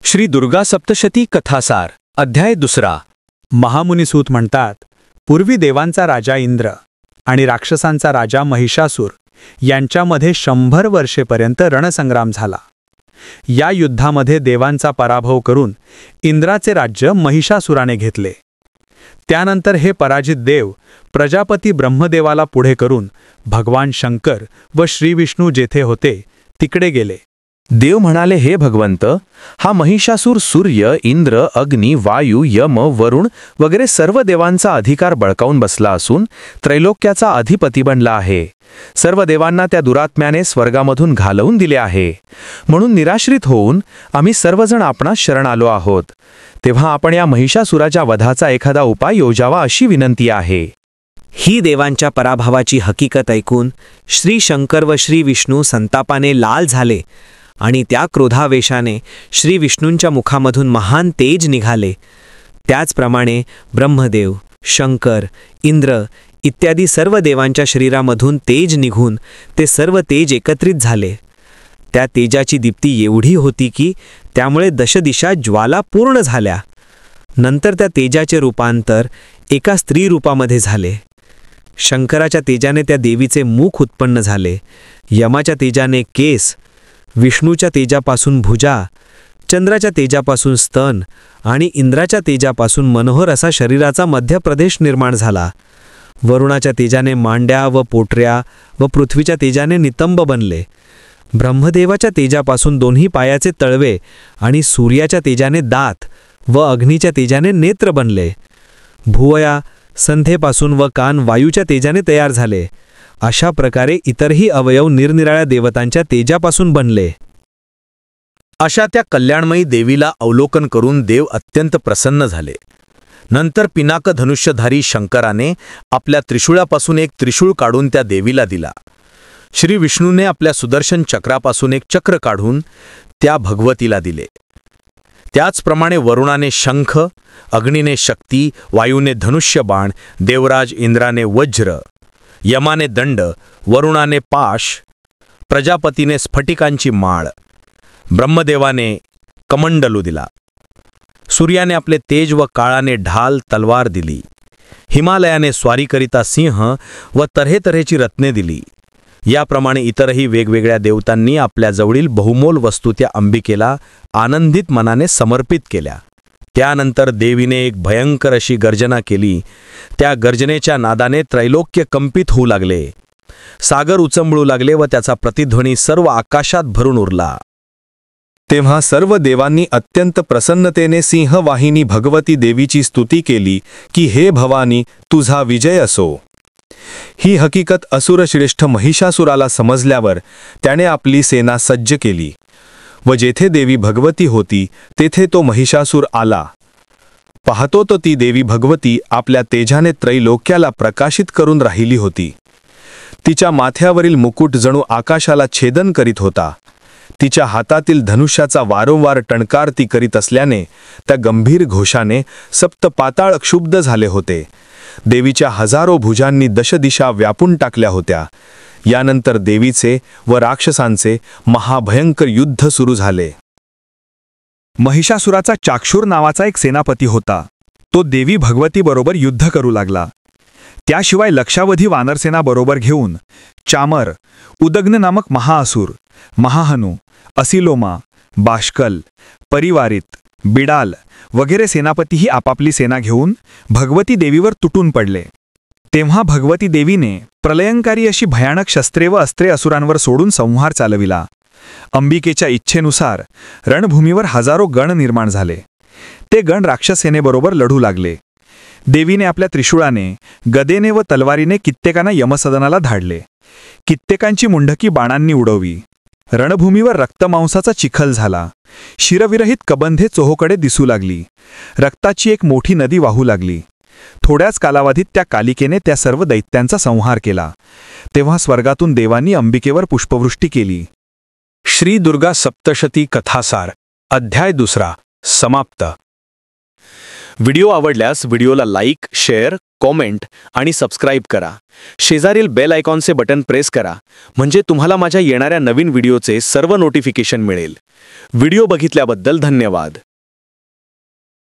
श्री दुर्गा सप्तशती कथासार अध्याय 2. महामुनिसूत म्हणतात, पूर्वी देवांचा राजा इंद्र आणि राक्षसांचा राजा महिषासूर यांच्यामध्ये 100 वर्षेपर्यंत रणसंग्राम झाला. या युद्धामध्ये देवांचा पराभव करून इंद्राचे राज्य महिषासुराने घेतले. त्यानंतर हे पराजित देव प्रजापती ब्रह्मदेवाला पुढे करून भगवान शंकर व श्रीविष्णू जेथे होते तिकडे गेले. देव म्हणाले, हे भगवंत, हा महिषासूर सूर्य, इंद्र, अग्नी, वायू, यम, वरुण वगैरे सर्व देवांचा अधिकार बळकावून बसला असून त्रैलोक्याचा अधिपती बनला आहे. सर्व देवांना त्या दुरात्म्याने स्वर्गामधून घालवून दिले आहे. म्हणून निराश्रित होऊन आम्ही सर्वजण आपणास शरण आलो आहोत. तेव्हा आपण या महिषासुराच्या वधाचा एखादा उपाय योजावा अशी विनंती आहे. ही देवांच्या पराभवाची हकीकत ऐकून श्री शंकर व श्री विष्णू संतापाने लाल झाले आणि त्या क्रोधावेशाने श्री विष्णूंच्या मुखामधून महान तेज निघाले. त्याचप्रमाणे ब्रह्मदेव, शंकर, इंद्र इत्यादी सर्व देवांच्या शरीरामधून तेज निघून ते सर्व तेज एकत्रित झाले. त्या तेजाची दीप्ती एवढी होती की त्यामुळे दशदिशा ज्वाला पूर्ण झाल्या. नंतर त्या तेजाचे रूपांतर एका स्त्री रूपामध्ये झाले. शंकराच्या तेजाने त्या देवीचे मुख उत्पन्न झाले. यमाच्या तेजाने केस, विष्णूच्या तेजापासून भुजा, चंद्राच्या तेजापासून स्तन आणि इंद्राच्या तेजापासून मनोहर असा शरीराचा मध्यप्रदेश निर्माण झाला. वरुणाच्या तेजाने मांड्या व पोटऱ्या व पृथ्वीच्या तेजाने नितंब बनले. ब्रह्मदेवाच्या तेजापासून दोन्ही पायाचे तळवे आणि सूर्याच्या तेजाने दात व अग्नीच्या तेजाने नेत्र बनले. भुवया, संधेपासून व कान वायूच्या तेजाने तयार झाले. अशा प्रकारे इतरही अवयव निरनिराळ्या देवतांच्या तेजापासून बनले. अशा त्या कल्याणमयी देवीला अवलोकन करून देव अत्यंत प्रसन्न झाले. नंतर पिनाक धनुष्यधारी शंकराने आपल्या त्रिशूळापासून एक त्रिशूळ काढून त्या देवीला दिला. श्री विष्णूने आपल्या सुदर्शन चक्रापासून एक चक्र काढून त्या भगवतीला दिले. त्याचप्रमाणे वरुणाने शंख, अग्नीने शक्ती, वायूने धनुष्यबाण, देवराज इंद्राने वज्र, यमाने दंड, वरुणाने पाश, प्रजापतीने स्फटिकांची माळ, ब्रह्मदेवाने कमंडलू दिला. सूर्याने आपले तेज व काळाने ढाल तलवार दिली. हिमालयाने स्वारीकरिता सिंह व तऱ्हेतऱ्हेची रत्ने दिली. याप्रमाणे इतरही वेगवेगळ्या देवतांनी आपल्या जवळील बहुमोल वस्तू त्या अंबिकेला आनंदित मनाने समर्पित केल्या. त्यानंतर देवीने एक भयंकर अशी गर्जना केली. त्या गर्जनेच्या नादाने त्रैलोक्य कंपित होऊ लागले. सागर उचंबळू लागले व त्याचा प्रतिध्वनी सर्व आकाशात भरून उरला. तेव्हा सर्व देवांनी अत्यंत प्रसन्नतेने सिंहवाहिनी भगवती देवीची स्तुती केली की, हे भवानी, तुझा विजय असो. ही हकीकत असुरश्रेष्ठ महिषासुराला समजल्यावर त्याने आपली सेना सज्ज केली व जेथे देवी भगवती होती तेथे तो महिषासूर आला. पाहतो तो ती देवी भगवती आपल्या तेजाने त्रैलोक्याला प्रकाशित करून राहिली होती. तिच्या माथ्यावरील मुकुट जणू आकाशाला छेदन करीत होता. तिच्या हातातील धनुष्याचा वारंवार टणकार ती करीत असल्याने त्या गंभीर घोषाने सप्त पाताळ क्षुब्ध झाले होते. देवीच्या हजारो भुजांनी दशदिशा व्यापून टाकल्या होत्या. यानंतर देवीचे व राक्षसांचे महाभयंकर युद्ध सुरू झाले. महिषासुराचा चाक्षुर नावाचा एक सेनापती होता. तो देवी भगवतीबरोबर युद्ध करू लागला. त्याशिवाय लक्षावधी वानरसेना बरोबर घेऊन चामर, उदग्न नामक महाअसुर, महाहनु, असिलोमा, बाष्कल, परिवारित, बिडाल वगैरे सेनापतीही आपापली सेना घेऊन भगवती देवीवर तुटून पडले. तेव्हा भगवती देवीने प्रलयंकारी अशी भयानक शस्त्रे व अस्त्रे असुरांवर सोडून संहार चालविला. अंबिकेच्या इच्छेनुसार रणभूमीवर हजारो गण निर्माण झाले. ते गण राक्षसेनेबरोबर लढू लागले. देवीने आपल्या त्रिशूळाने, गदेने व तलवारीने कित्येकांना यमसदनाला धाडले. कित्येकांची मुंडकी बाणांनी उडवली. रणभूमीवर रक्तमांसाचा चिखल झाला. शिरविरहित कबंधे चोहोकडे दिसू लागली. रक्ताची एक मोठी नदी वाहू लागली. थोड्याच कालावधीत त्या कालिकेने त्या सर्व दैत्यांचा संहार केला. तेव्हा स्वर्गातून देवांनी अंबिकेवर पुष्पवृष्टी केली. श्री दुर्गा सप्तशती कथासार अध्याय 2 समाप्त. व्हिडिओ आवडल्यास व्हिडिओला लाईक, शेअर, कॉमेंट आणि सबस्क्राईब करा. शेजारील बेल आयकॉनचे बटन प्रेस करा म्हणजे तुम्हाला माझ्या येणाऱ्या नवीन व्हिडिओचे सर्व नोटिफिकेशन मिळेल. व्हिडिओ बघितल्याबद्दल धन्यवाद.